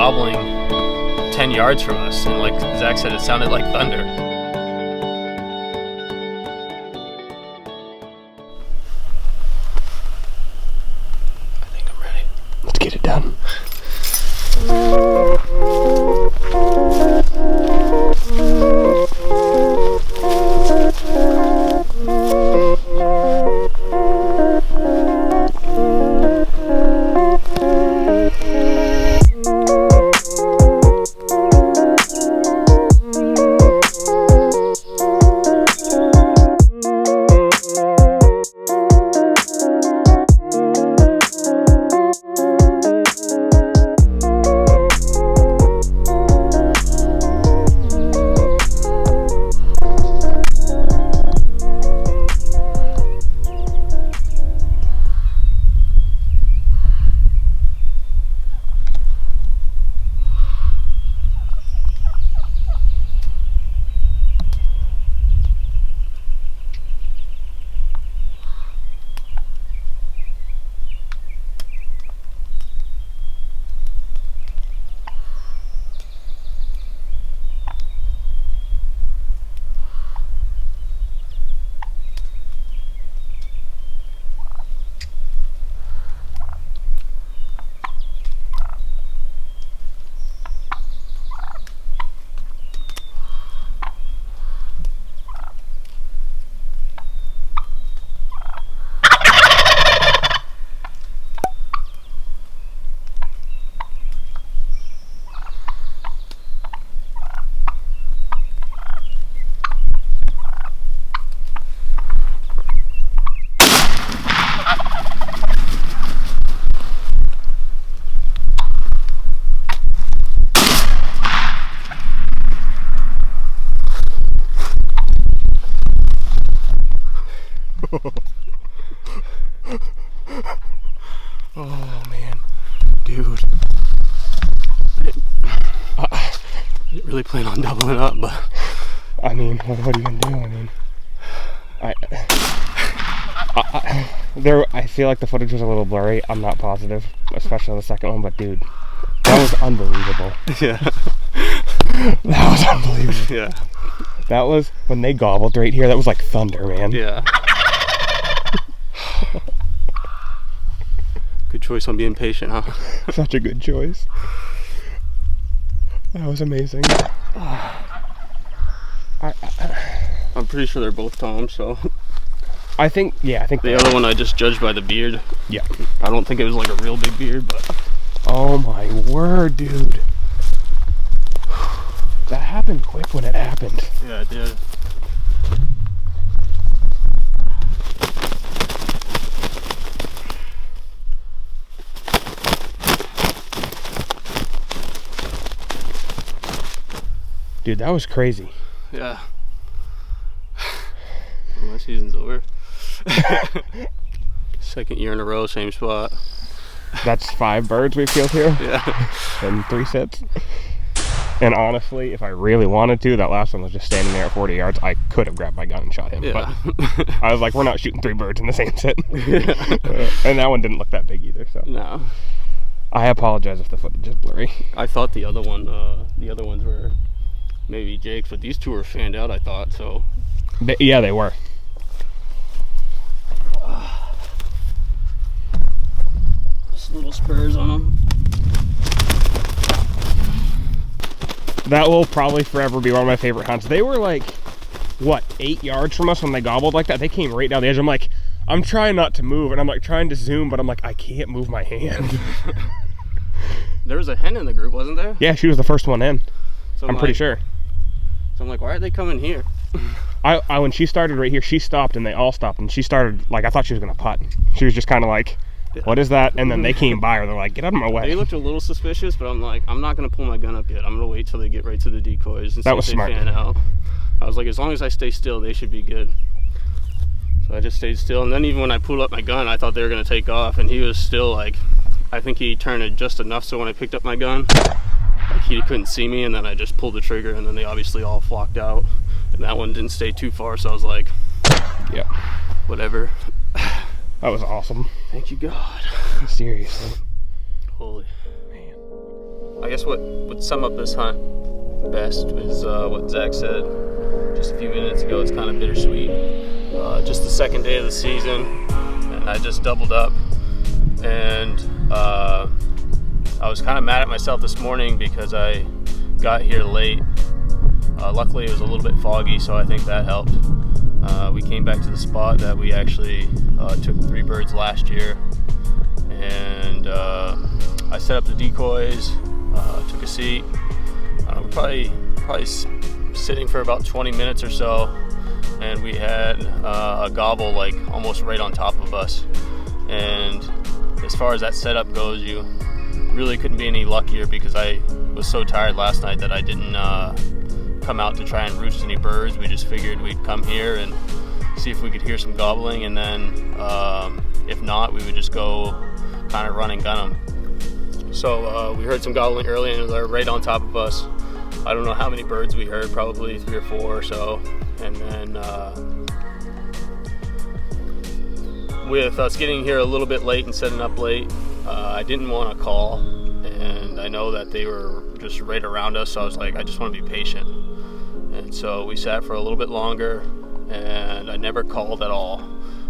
gobbling 10 yards from us, and like Zach said, it sounded like thunder. I think I'm ready. Let's get it done. Oh man, dude. I didn't really plan on doubling up, but I mean, what are you gonna do? I mean, I feel like the footage was a little blurry. I'm not positive, especially the second one, but dude, that was unbelievable. yeah. That was unbelievable. Yeah. That was, when they gobbled right here, that was like thunder, man. Yeah. Good choice on being patient, huh? Such a good choice. That was amazing. I'm pretty sure they're both toms, so. I think the other one I just judged by the beard. Yeah. I don't think it was like a real big beard, but. Oh my word, dude. That happened quick when it happened. Yeah, it did. Dude, that was crazy. Yeah. My season's over. Second year in a row, same spot. That's 5 birds we've killed here. Yeah. In 3 sits. And honestly, if I really wanted to, that last one was just standing there at 40 yards. I could have grabbed my gun and shot him. Yeah. But I was like, we're not shooting 3 birds in the same sit. Yeah. And that one didn't look that big either. So No. I apologize if the footage is blurry. I thought the other ones were maybe Jake's, but these two were fanned out, I thought, so. Yeah, they were. Just little spurs on them. That will probably forever be one of my favorite hunts. They were like, what, 8 yards from us when they gobbled like that? They came right down the edge. I'm like, I'm trying not to move, and I'm like trying to zoom, but I'm like, I can't move my hand. There was a hen in the group, wasn't there? Yeah, she was the first one in. So I'm pretty sure. So I'm like, why are they coming here? I when she started right here, she stopped and they all stopped, and she started, like, I thought she was gonna putt. She was just kind of like, what is that? And then they came by her. They're like, get out of my way. They looked a little suspicious, but I'm like, I'm not gonna pull my gun up yet. I'm gonna wait till they get right to the decoys and see if they fan out. I was like, as long as I stay still, they should be good. So I just stayed still, and then even when I pulled up my gun, I thought they were gonna take off, and he was still like, I think he turned it just enough so when I picked up my gun, like he couldn't see me, and then I just pulled the trigger, and then they obviously all flocked out, and that one didn't stay too far, so I was like, yeah, whatever. That was awesome. Thank you, God. Seriously. Holy. Man. I guess what would sum up this hunt best is what Zach said just a few minutes ago. It's kind of bittersweet. Just the second day of the season, and I just doubled up, and I was kind of mad at myself this morning because I got here late. Luckily it was a little bit foggy, so I think that helped. We came back to the spot that we actually took 3 birds last year, and I set up the decoys, took a seat. We're probably sitting for about 20 minutes or so, and we had a gobble like almost right on top of us. And as far as that setup goes, you really couldn't be any luckier, because I was so tired last night that I didn't come out to try and roost any birds. We just figured we'd come here and see if we could hear some gobbling, and then if not, we would just go kind of run and gun them. So we heard some gobbling early, and they were right on top of us. I don't know how many birds we heard, probably 3 or 4 or so. And then with us getting here a little bit late and setting up late, I didn't want to call, and I know that they were just right around us, so I was like, I just want to be patient. And so we sat for a little bit longer, and I never called at all.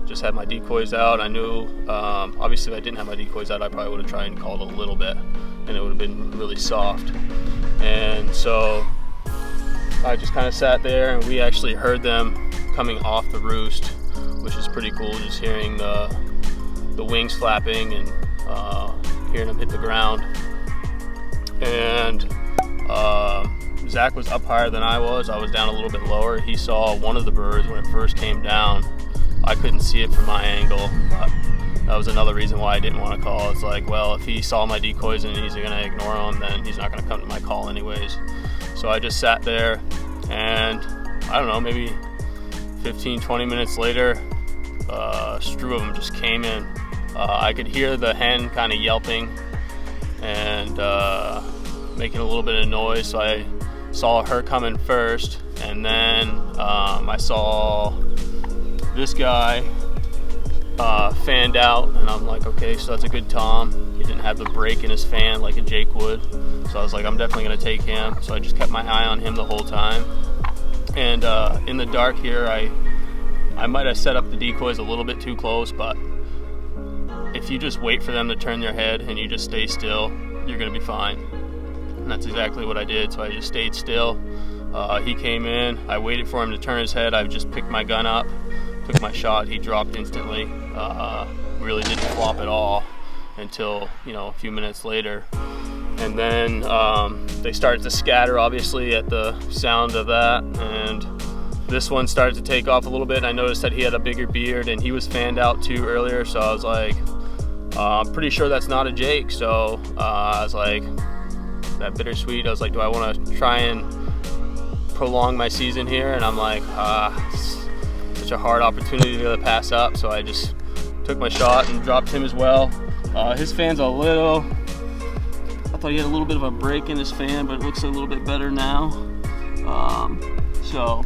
Just had my decoys out. I knew, obviously if I didn't have my decoys out, I probably would have tried and called a little bit, and it would have been really soft. And so I just kind of sat there, and we actually heard them coming off the roost, which is pretty cool, just hearing the wings flapping and hearing them hit the ground. And Zach was up higher than I was. I was down a little bit lower. He saw one of the birds when it first came down. I couldn't see it from my angle, but that was another reason why I didn't want to call. It's like, well, if he saw my decoys and he's going to ignore them, then he's not going to come to my call anyways. So I just sat there, and I don't know, maybe 15-20 minutes later, a strew of them just came in. I could hear the hen kind of yelping and making a little bit of noise, so I saw her coming first, and then I saw this guy fanned out, and I'm like, okay, so that's a good tom. He didn't have the break in his fan like a Jake would, so I was like, I'm definitely going to take him. So I just kept my eye on him the whole time. And in the dark here, I might have set up the decoys a little bit too close, but if you just wait for them to turn their head and you just stay still, you're going to be fine. And that's exactly what I did. So I just stayed still. He came in, I waited for him to turn his head. I just picked my gun up, took my shot. He dropped instantly. Really didn't flop at all until, a few minutes later. And then they started to scatter, obviously, at the sound of that. And this one started to take off a little bit. I noticed that he had a bigger beard, and he was fanned out too earlier. So I was like, I'm pretty sure that's not a Jake. So I was like, that bittersweet. I was like, do I want to try and prolong my season here? And I'm like, it's such a hard opportunity to pass up. So I just took my shot and dropped him as well. His fan's a little, I thought he had a little bit of a break in his fan, but it looks a little bit better now. So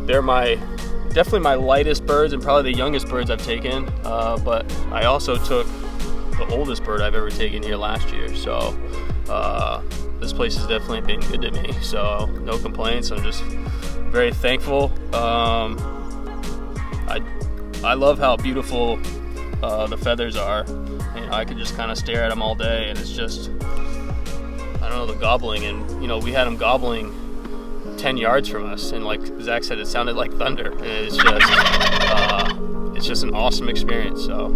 they're definitely my lightest birds and probably the youngest birds I've taken. But I also took the oldest bird I've ever taken here last year. So this place has definitely been good to me. So no complaints. I'm just very thankful. I love how beautiful the feathers are. I could just kind of stare at them all day, and it's just, I don't know, the gobbling. And we had them gobbling 10 yards from us, and like Zach said, it sounded like thunder. And it's just an awesome experience. So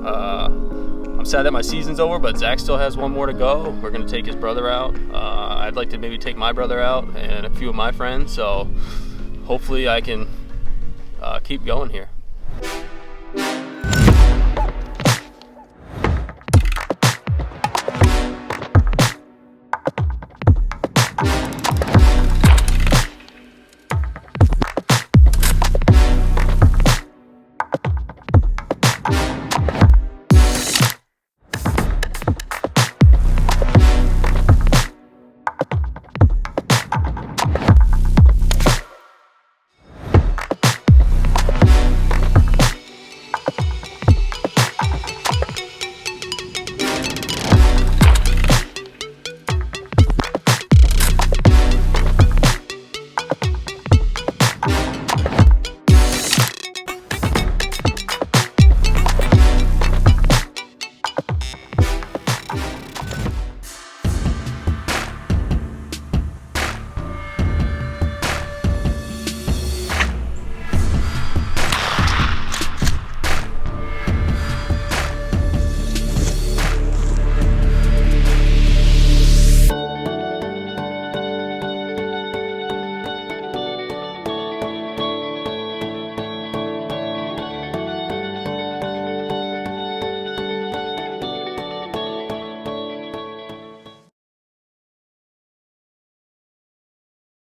I'm sad that my season's over, but Zach still has one more to go. We're gonna take his brother out. I'd like to maybe take my brother out and a few of my friends. So hopefully I can keep going here.